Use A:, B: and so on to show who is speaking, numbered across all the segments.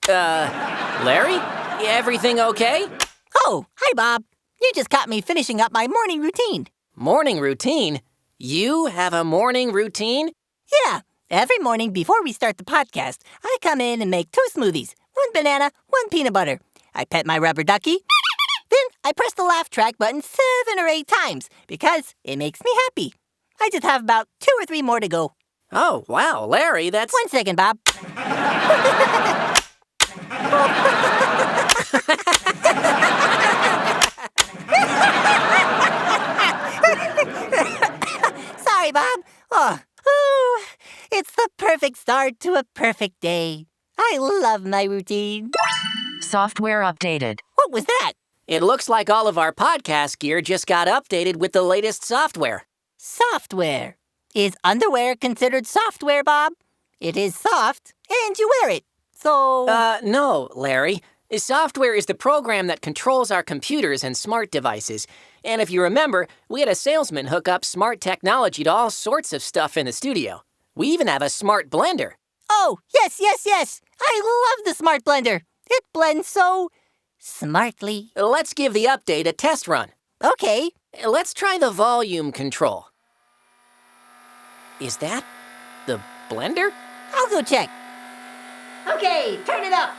A: Larry? Everything okay?
B: Oh, hi, Bob. You just caught me finishing up my morning routine.
A: Morning routine? You have a morning routine?
B: Yeah, every morning before we start the podcast, I come in and make 2 smoothies, 1 banana, 1 peanut butter. I pet my rubber ducky. Then I press the laugh track button 7 or 8 times because it makes me happy. I just have about 2 or 3 more to go.
A: Oh, wow, Larry, that's...
B: 1 second, Bob. Sorry, Bob. Oh, it's the perfect start to a perfect day. I love my routine.
C: Software updated.
B: What was that?
A: It looks like all of our podcast gear just got updated with the latest software.
B: Software. Is underwear considered software, Bob? It is soft, and you wear it. So...
A: No, Larry. Software is the program that controls our computers and smart devices. And if you remember, we had a salesman hook up smart technology to all sorts of stuff in the studio. We even have a smart blender.
B: Oh, yes. I love the smart blender. It blends so smartly.
A: Let's give the update a test run.
B: Okay.
A: Let's try the volume control. Is that the blender?
B: I'll go check. Okay, turn it up.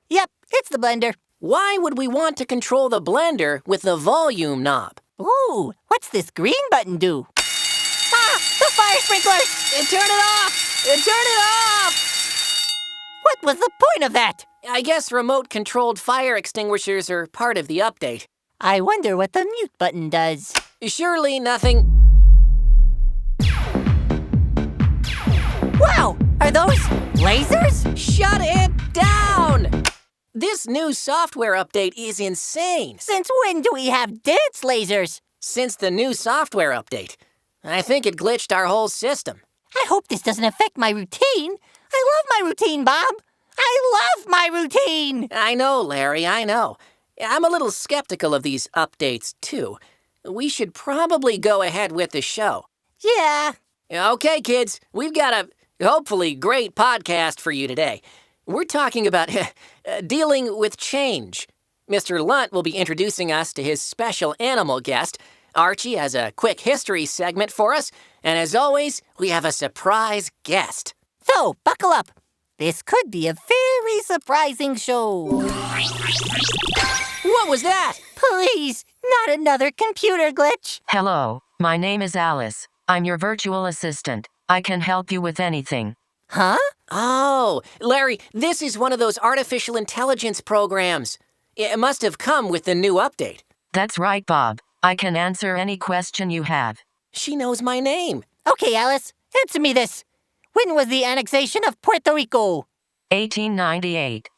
B: Yep, it's the blender.
A: Why would we want to control the blender with the volume knob?
B: Ooh, what's this green button do? Ah, the fire sprinkler!
A: Turn it off! Turn it off!
B: What was the point of that?
A: I guess remote-controlled fire extinguishers are part of the update.
B: I wonder what the mute button does.
A: Surely nothing...
B: Wow! Are those lasers?
A: Shut it down! This new software update is insane.
B: Since when do we have dance lasers?
A: Since the new software update. I think it glitched our whole system.
B: I hope this doesn't affect my routine. I love my routine, Bob. I love my routine.
A: I know, Larry, I know. I'm a little skeptical of these updates, too. We should probably go ahead with the show.
B: Yeah.
A: Okay, kids, we've got a hopefully great podcast for you today. We're talking about dealing with change. Mr. Lunt will be introducing us to his special animal guest. Archie has a quick history segment for us. And as always, we have a surprise guest.
B: So, buckle up. This could be a very surprising show.
A: What was that?
B: Please, not another computer glitch.
C: Hello, my name is Alice. I'm your virtual assistant. I can help you with anything.
B: Huh?
A: Oh, Larry, this is one of those artificial intelligence programs. It must have come with the new update.
C: That's right, Bob. I can answer any question you have.
A: She knows my name.
B: Okay, Alice, answer me this. When was the annexation of Puerto Rico?
C: 1898.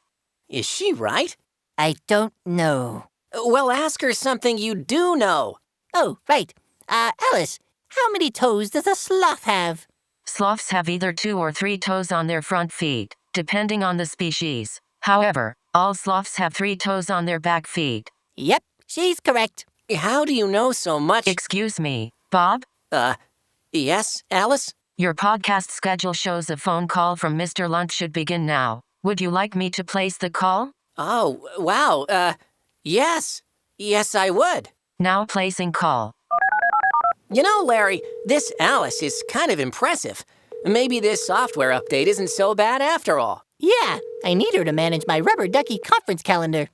A: Is she right?
B: I don't know.
A: Well, ask her something you do know.
B: Oh, right. Alice, how many toes does a sloth have?
C: Sloths have either 2 or 3 toes on their front feet, depending on the species. However, all sloths have 3 toes on their back feet.
B: Yep, she's correct.
A: How do you know so much?
C: Excuse me, Bob?
A: Yes, Alice?
C: Your podcast schedule shows a phone call from Mr. Lunt should begin now. Would you like me to place the call?
A: Oh, wow, yes. Yes, I would.
C: Now placing call.
A: You know, Larry, this Alice is kind of impressive. Maybe this software update isn't so bad after all.
B: Yeah, I need her to manage my rubber ducky conference calendar.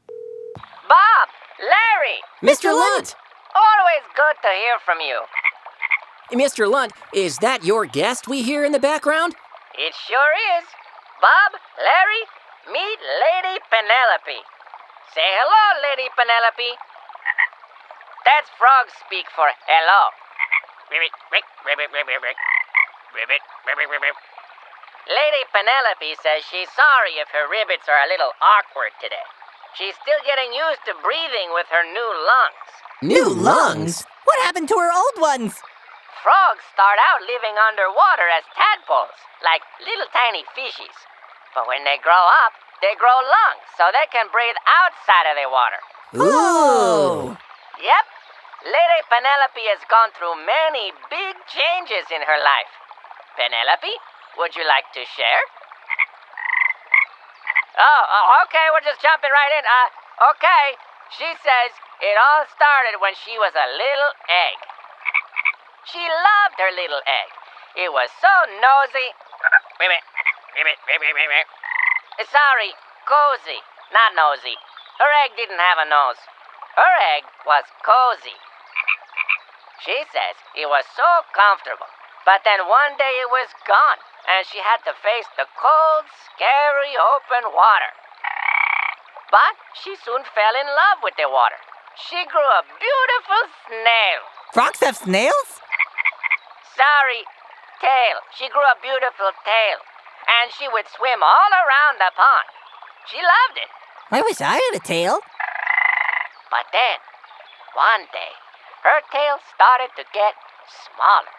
D: Bob! Larry!
A: Mr. Lunt!
D: Always good to hear from you.
A: Mr. Lunt, is that your guest we hear in the background?
D: It sure is. Bob, Larry, meet Lady Penelope. Say hello, Lady Penelope. That's frog speak for hello. Ribbit, ribbit, ribbit, ribbit, ribbit. Ribbit, ribbit, ribbit. Lady Penelope says she's sorry if her ribbits are a little awkward today. She's still getting used to breathing with her new lungs.
A: New lungs?
B: What happened to her old ones?
D: Frogs start out living underwater as tadpoles, like little tiny fishies. But when they grow up, they grow lungs so they can breathe outside of the water.
A: Ooh!
D: Yep. Lady Penelope has gone through many big changes in her life. Penelope, would you like to share? Oh, okay, we're just jumping right in. Okay. She says it all started when she was a little egg. She loved her little egg. It was so nosy. Sorry, cozy, not nosy. Her egg didn't have a nose. Her egg was cozy. She says it was so comfortable. But then one day it was gone, and she had to face the cold, scary open water. But she soon fell in love with the water. She grew a beautiful snail.
B: Frogs have snails?
D: Sorry, tail. She grew a beautiful tail. And she would swim all around the pond. She loved it.
B: I wish I had a tail.
D: But then, one day, her tail started to get smaller.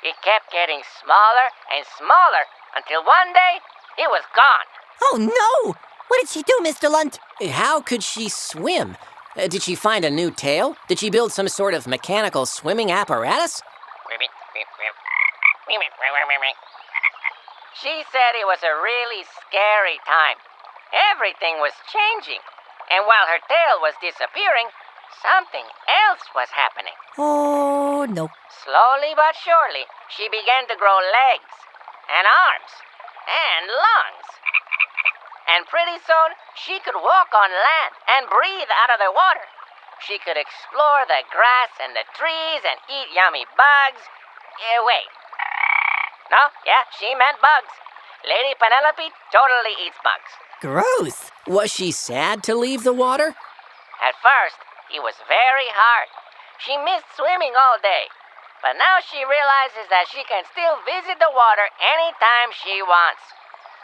D: It kept getting smaller and smaller until one day, it was gone.
B: Oh, no! What did she do, Mr. Lunt?
A: How could she swim? Did she find a new tail? Did she build some sort of mechanical swimming apparatus?
D: She said it was a really scary time. Everything was changing. And while her tail was disappearing, something else was happening.
B: Oh, no.
D: Slowly but surely, she began to grow legs and arms and lungs. And pretty soon, she could walk on land and breathe out of the water. She could explore the grass and the trees and eat yummy bugs. Wait. No, yeah, she meant bugs. Lady Penelope totally eats bugs.
B: Gross.
A: Was she sad to leave the water?
D: At first, it was very hard. She missed swimming all day. But now she realizes that she can still visit the water anytime she wants.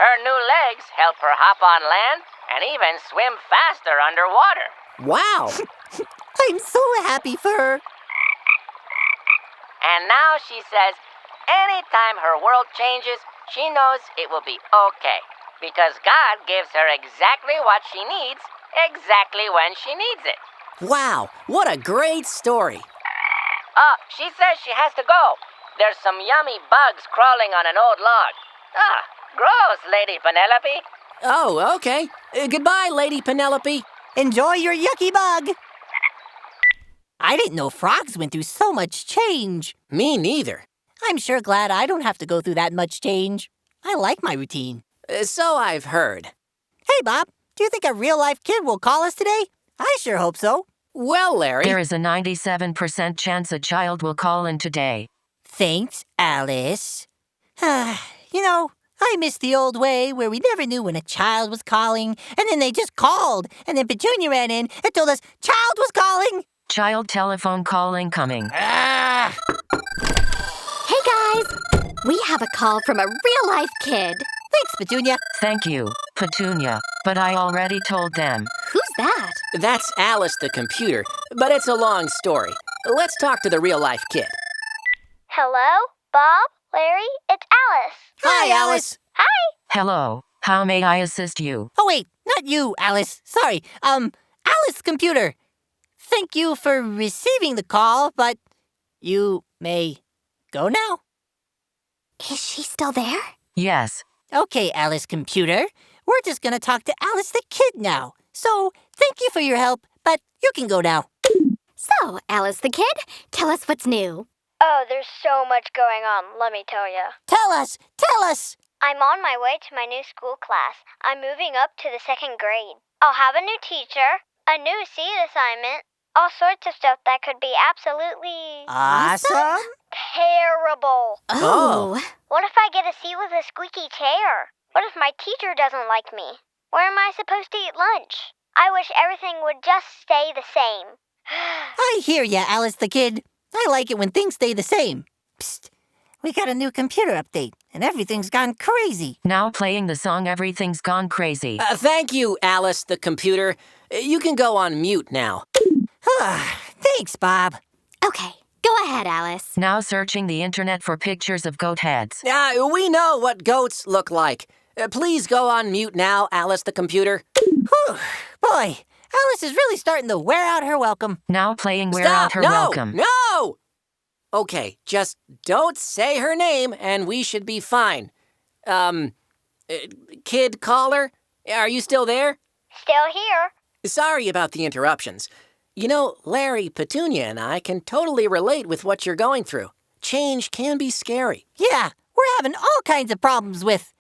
D: Her new legs help her hop on land and even swim faster underwater.
A: Wow!
B: I'm so happy for her.
D: And now she says anytime her world changes, she knows it will be okay. Because God gives her exactly what she needs, exactly when she needs it.
A: Wow, what a great story.
D: Oh, she says she has to go. There's some yummy bugs crawling on an old log. Gross, Lady Penelope.
A: Oh, okay. Goodbye, Lady Penelope.
B: Enjoy your yucky bug. I didn't know frogs went through so much change.
A: Me neither.
B: I'm sure glad I don't have to go through that much change. I like my routine.
A: So I've heard.
B: Hey, Bob, do you think a real-life kid will call us today? I sure hope so.
A: Well, Larry.
C: There is a 97% chance a child will call in today.
B: Thanks, Alice. You know, I miss the old way where we never knew when a child was calling, and then they just called, and then Petunia ran in and told us child was calling.
C: Child telephone call incoming.
B: Ah!
E: Hey guys, we have a call from a real-life kid.
B: Thanks, Petunia.
C: Thank you, Petunia. But I already told them.
E: Who's that?
A: That's Alice the computer, but it's a long story. Let's talk to the real-life kid.
F: Hello? Bob? Larry? It's Alice.
B: Hi, Alice.
F: Hi.
C: Hello, how may I assist you?
B: Oh, wait, not you, Alice. Sorry, Alice computer. Thank you for receiving the call, but you may go now.
E: Is she still there?
C: Yes.
B: Okay, Alice computer. We're just gonna talk to Alice the kid now. So, thank you for your help, but you can go now.
E: So, Alice the kid, tell us what's new.
F: Oh, there's so much going on, let me tell you.
B: Tell us! Tell us!
F: I'm on my way to my new school class. I'm moving up to the 2nd grade. I'll have a new teacher, a new seat assignment, all sorts of stuff that could be absolutely
B: Awesome!
F: terrible.
A: Oh.
F: What if I get a seat with a squeaky chair? What if my teacher doesn't like me? Where am I supposed to eat lunch? I wish everything would just stay the same.
B: I hear ya, Alice the kid. I like it when things stay the same. Psst, we got a new computer update, and everything's gone crazy.
C: Now playing the song Everything's Gone Crazy.
A: Thank you, Alice the computer. You can go on mute now.
B: Thanks, Bob.
E: Okay, go ahead, Alice.
C: Now searching the internet for pictures of goat heads.
A: We know what goats look like. Please go on mute now, Alice the computer.
B: Whew, boy, Alice is really starting to wear out her welcome.
C: Now playing Wear
A: Stop!
C: Out Her
A: No!
C: Welcome.
A: No! Okay, just don't say her name and we should be fine. Kid caller, are you still there?
F: Still here.
A: Sorry about the interruptions. You know, Larry, Petunia, and I can totally relate with what you're going through. Change can be scary.
B: Yeah, we're having all kinds of problems with,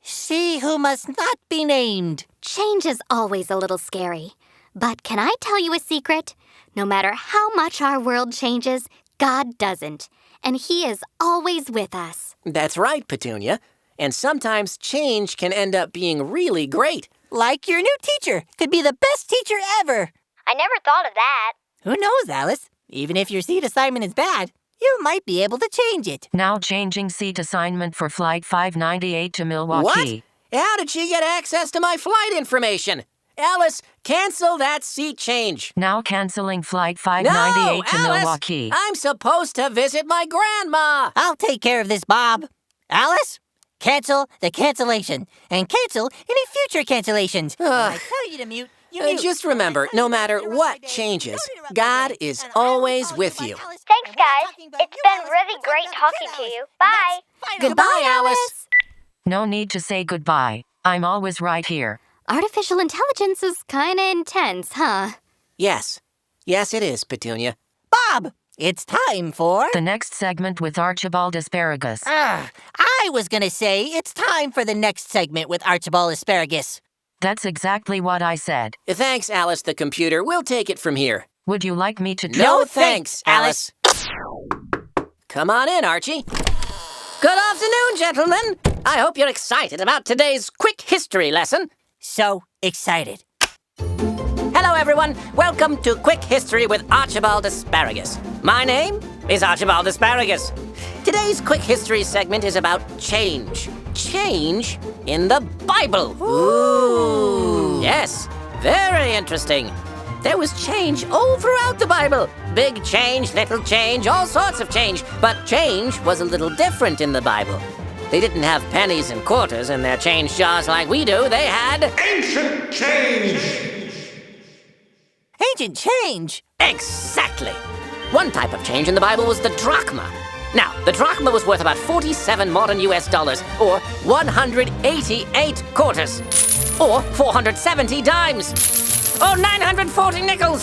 B: she who must not be named.
E: Change is always a little scary. But can I tell you a secret? No matter how much our world changes, God doesn't. And He is always with us.
A: That's right, Petunia. And sometimes change can end up being really great.
B: Like your new teacher could be the best teacher ever.
F: I never thought of that.
B: Who knows, Alice? Even if your seat assignment is bad, you might be able to change it.
C: Now changing seat assignment for Flight 598 to Milwaukee.
A: What? How did she get access to my flight information? Alice, cancel that seat change.
C: Now canceling Flight 598 to
A: Alice,
C: Milwaukee.
A: I'm supposed to visit my grandma.
B: I'll take care of this, Bob. Alice, cancel the cancellation and cancel any future cancellations. When I tell you to mute, you mute.
A: Just remember, no matter what changes, God is always with you.
F: Thanks, guys. It's been really great talking to you. Bye.
A: Goodbye, Alice.
C: No need to say goodbye. I'm always right here.
E: Artificial intelligence is kinda intense, huh?
A: Yes. Yes, it is, Petunia.
B: Bob, it's time for...
C: The next segment with Archibald Asparagus.
B: I was gonna say it's time for the next segment with Archibald Asparagus.
C: That's exactly what I said.
A: Thanks, Alice the computer. We'll take it from here.
C: Would you like me to...
A: No thanks, Alice. Come on in, Archie. Good afternoon, gentlemen. I hope you're excited about today's quick history lesson.
B: So excited.
A: Hello, everyone. Welcome to Quick History with Archibald Asparagus. My name is Archibald Asparagus. Today's Quick History segment is about change. Change in the Bible.
B: Ooh.
A: Yes, very interesting. There was change all throughout the Bible. Big change, little change, all sorts of change. But change was a little different in the Bible. They didn't have pennies and quarters in their change jars like we do. They had...
G: Ancient change!
B: Ancient change?
A: Exactly. One type of change in the Bible was the drachma. Now, the drachma was worth about 47 modern US dollars, or 188 quarters, or 470 dimes, or 940 nickels.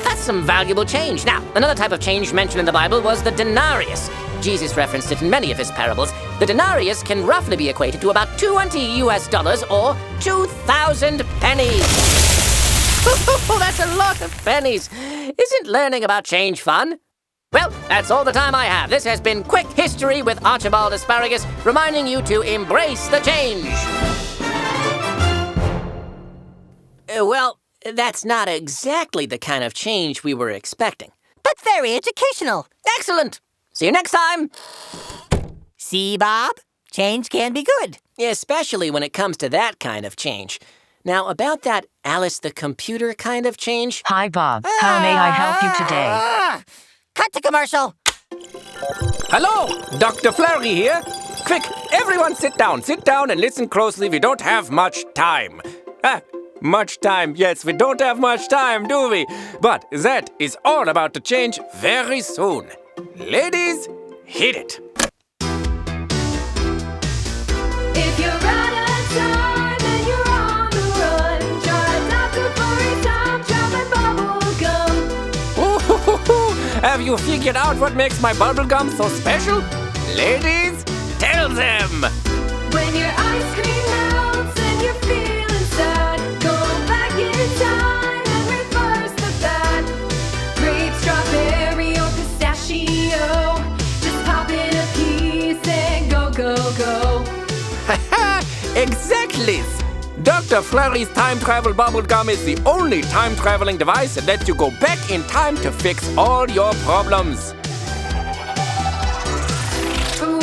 A: That's some valuable change. Now, another type of change mentioned in the Bible was the denarius. Jesus referenced it in many of his parables. The denarius can roughly be equated to about 20 US dollars, or 2,000 pennies. That's a lot of pennies. Isn't learning about change fun? Well, that's all the time I have. This has been Quick History with Archibald Asparagus, reminding you to embrace the change. Well, that's not exactly the kind of change we were expecting.
B: But very educational.
A: Excellent. See you next time.
B: See, Bob? Change can be good.
A: Especially when it comes to that kind of change. Now, about that Alice the computer kind of change.
C: Hi, Bob. How may I help you today?
B: Cut to commercial.
H: Hello, Dr. Flurry here. Quick, everyone sit down and listen closely. We don't have much time. Much time. Yes, we don't have much time, do we? But that is all about to change very soon. Ladies, hit it.
I: If you're out of time and you're on the run, try Dr. Flurry's time traveling bubble gum.
H: Have you figured out what makes my bubblegum so special? Ladies, tell them.
I: When your ice cream melts and you're feeling sad, go back in time and reverse the bad. Grape, strawberry, or pistachio. Just pop in a piece and go, go, go.
H: Exactly. Dr. Flurry's time travel bubblegum is the only time traveling device that lets you go back in time to fix all your problems.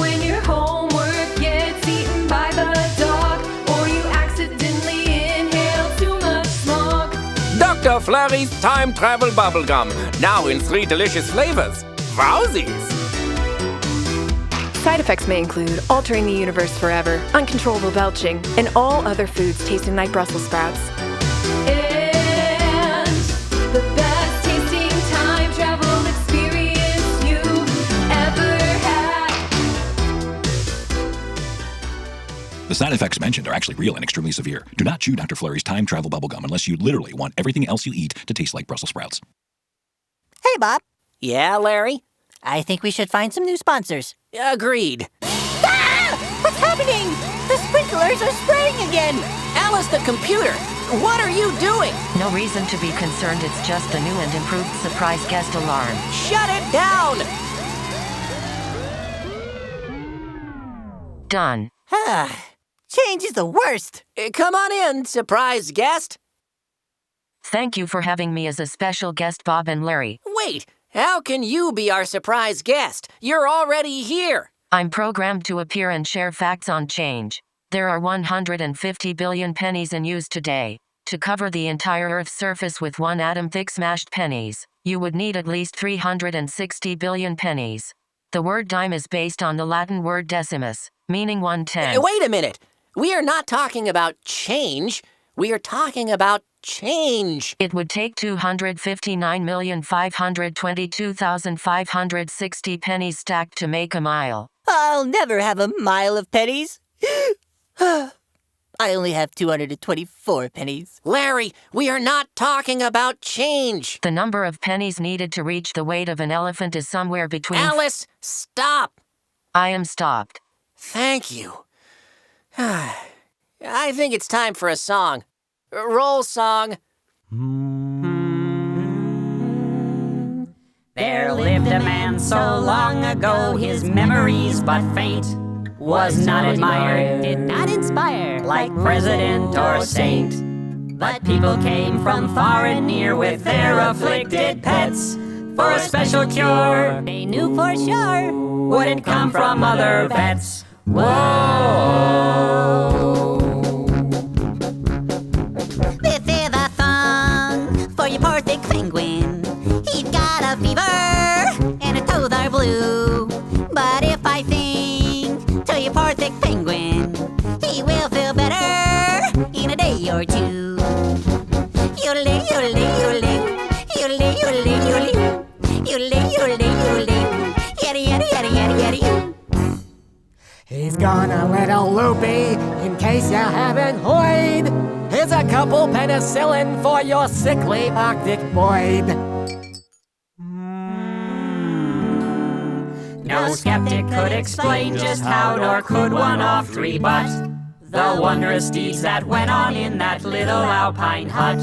I: When your homework gets eaten by the dog, or you accidentally inhale too much smoke.
H: Dr. Flurry's time travel bubblegum, now in 3 delicious flavors. Wowsies!
J: Side effects may include altering the universe forever, uncontrollable belching, and all other foods tasting like Brussels sprouts.
I: And the best tasting time travel
K: side effects mentioned are actually real and extremely severe. Do not chew Dr. Flurry's time travel bubblegum unless you literally want everything else you eat to taste like Brussels sprouts.
B: Hey, Bob.
A: Yeah, Larry?
B: I think we should find some new sponsors.
A: Agreed.
B: Ah! What's happening? The sprinklers are spraying again.
A: Alice the computer, what are you doing?
C: No reason to be concerned, it's just a new and improved surprise guest alarm.
A: Shut it down!
C: Done.
B: Change is the worst.
A: Come on in, surprise guest.
C: Thank you for having me as a special guest, Bob and Larry.
A: Wait, how can you be our surprise guest? You're already here.
C: I'm programmed to appear and share facts on change. There are 150 billion pennies in use today. To cover the entire Earth's surface with one atom-thick smashed pennies, you would need at least 360 billion pennies. The word dime is based on the Latin word decimus, meaning 1/10.
A: Wait a minute. We are not talking about change. We are talking about change.
C: It would take 259,522,560 pennies stacked to make a mile.
B: I'll never have a mile of pennies. I only have 224 pennies.
A: Larry, we are not talking about change.
C: The number of pennies needed to reach the weight of an elephant is somewhere between...
A: Alice, stop.
C: I am stopped.
A: Thank you. I think it's time for a song. Roll song.
D: There lived a man so long ago, his memories but faint. Was not admired, did not inspire, like president or saint. But people came from far and near with their afflicted pets for a special cure. They knew for sure wouldn't come from other vets. Whoa!
B: This is a song for your poor thick penguin. He's got a fever and his toes are blue. But if I sing to your poor thick penguin, he will feel better in a day or two. Yodeling, yodeling, yodeling, yodeling, yodeling, yodeling, yodeling, yodeling, yodeling, yaddy, yaddy, yaddy, yaddy, yaddy.
L: He's gone a little loopy, in case you haven't heard. Here's a couple penicillin for your sickly Arctic void.
D: No skeptic could explain just how, nor could one oft rebut the wondrous deeds that went on in that little alpine hut.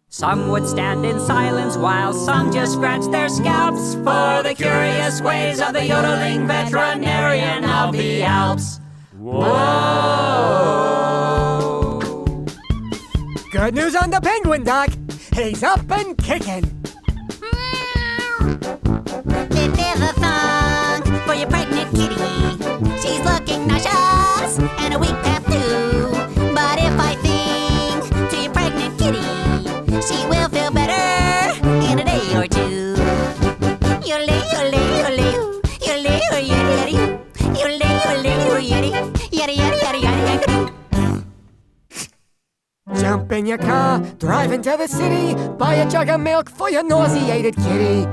D: Some would stand in silence while some just scratched their scalps for the curious ways of the yodeling veterinarian of the Alps. Whoa!
L: Good news on the penguin, Doc. He's up and kicking.
B: This is a song for your pregnant kitty. She's looking nauseous and a weak past due. But if I sing to your pregnant kitty, she will feel better in a day or two. Yodeling, yodeling, yodeling, yodeling, yodeling, yodeling, yodeling, yodeling, yaddy, yaddy, yaddy, yaddy, yaddy.
L: Jump in your car, drive into the city, buy a jug of milk for your nauseated kitty.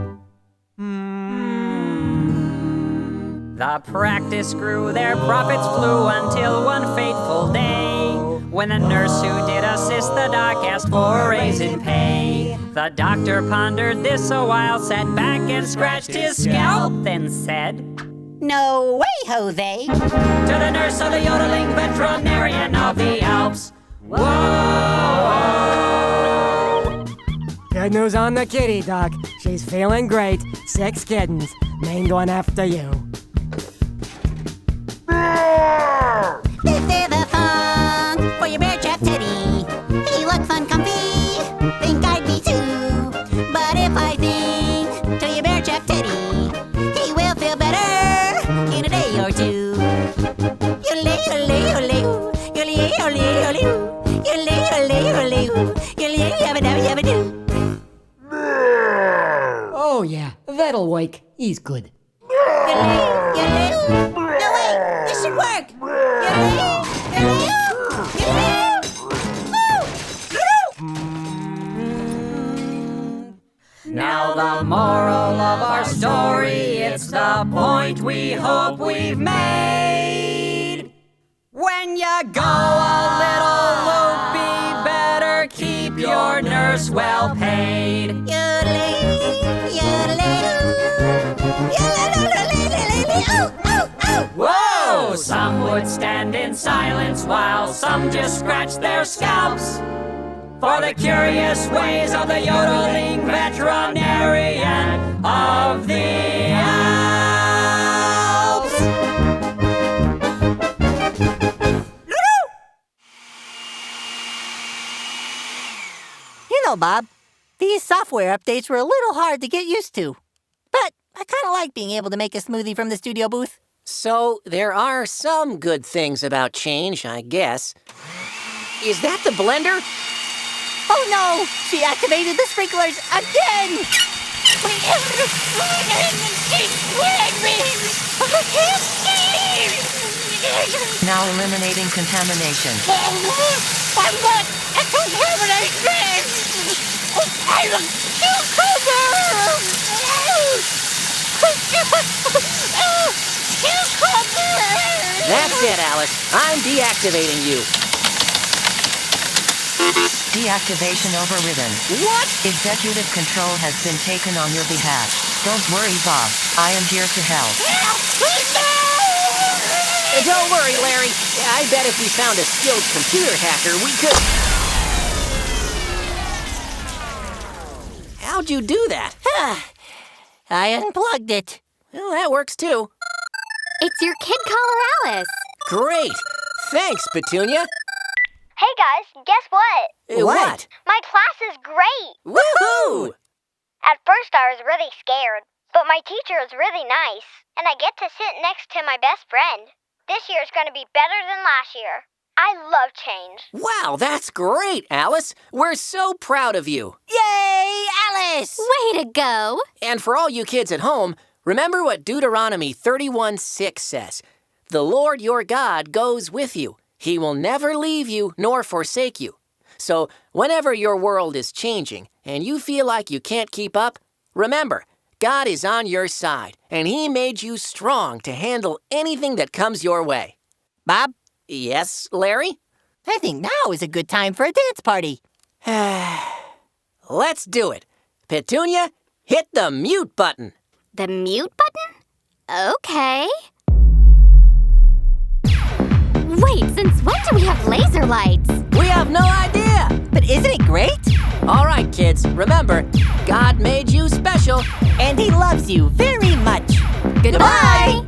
D: The practice grew, their profits flew until one fateful day, when the nurse who did assist the doc asked for a raise in pay. The doctor pondered this a while, sat back and scratched his scalp, then said,
B: No way, Jose.
D: to the nurse of the yodeling veterinarian of the Alps. Whoa!
L: Good news on the kitty, Doc. She's feeling great. 6 kittens, named one after you.
B: This is a song for your bear trap teddy. He looks uncomfy, think I'd be too. But if I sing to your bear trap teddy, he will feel better in a day or two. Yodeling, yodeling, yodeling, yodeling, yodeling, yodeling, yodeling, yodeling, yodeling, yodeling, yabba dabba yabba doo.
L: Oh yeah, that'll work. He's good.
B: Yodeling, yodeling. No wait, this should work. Yodeling, yodeling, yodeling.
D: Now the moral of our story, it's the point we hope we've made. When you ya go, a little loopy. Better keep your nurse well paid. Whoa! Some would stand in silence while some just scratch their scalps for the curious ways of the yodeling veterinarian of the Alps.
B: You know, Bob, these software updates were a little hard to get used to. But I kind of like being able to make a smoothie from the studio booth.
A: So there are some good things about change, I guess. Is that the blender?
B: Oh no! She activated the sprinklers again!
C: Now eliminating contamination.
B: I'm not a contamination! I'm a cucumber!
A: That's it, Alice. I'm deactivating you.
C: Deactivation overridden.
A: What?
C: Executive control has been taken on your behalf. Don't worry, Bob. I am here to help.
A: Don't worry, Larry. I bet if we found a skilled computer hacker, we could... How'd you do that?
B: I unplugged it.
A: Well, that works too.
E: It's your kid caller, Alice.
A: Great. Thanks, Petunia.
F: Hey guys, guess what?
A: What?
F: My class is great!
A: Woohoo!
F: At first I was really scared, but my teacher is really nice, and I get to sit next to my best friend. This year is going to be better than last year. I love change.
A: Wow, that's great, Alice. We're so proud of you.
B: Yay, Alice!
E: Way to go.
A: And for all you kids at home, remember what Deuteronomy 31:6 says. The Lord your God goes with you. He will never leave you nor forsake you. So whenever your world is changing and you feel like you can't keep up, remember, God is on your side, and He made you strong to handle anything that comes your way.
B: Bob?
A: Yes, Larry?
B: I think now is a good time for a dance party.
A: Let's do it. Petunia, hit the mute button.
E: The mute button? Okay. Wait, since when do we have laser lights?
A: We have no idea.
B: But isn't it great?
A: All right, kids, remember, God made you special.
B: And He loves you very much.
E: Goodbye.